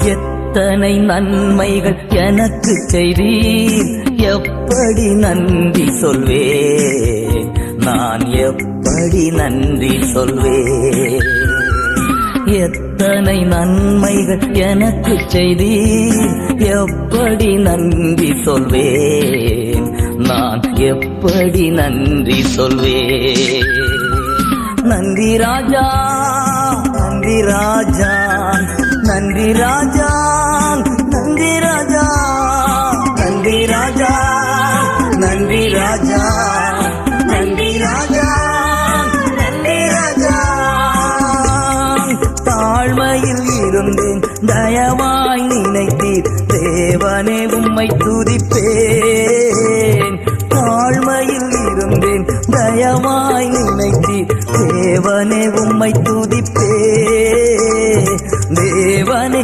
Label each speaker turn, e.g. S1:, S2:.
S1: எத்தனை நன்மைகள் எனக்கு செய்தீர், எப்படி நன்றி சொல்வேன், நான் எப்படி நன்றி சொல்வேன். எத்தனை நன்மைகள் எனக்கு செய்தீர், எப்படி நன்றி சொல்வேன், நான் எப்படி நன்றி சொல்வேன். நன்றி ராஜா, நன்றி ராஜா, நன்றி ராஜா, நன்றி ராஜா, நன்றி ராஜா, நன்றி ராஜா, நன்றி ராஜா, நன்றி ராஜா. தாழ்மையில் இருந்தேன், தயவாய் நினைத்தீர், தேவனே உம்மை துதிப்பேன். தாழ்மையில் இருந்தேன், தயவாய் நினைத்தீர், தேவனே உம்மை துதிப்பேன். தேவனே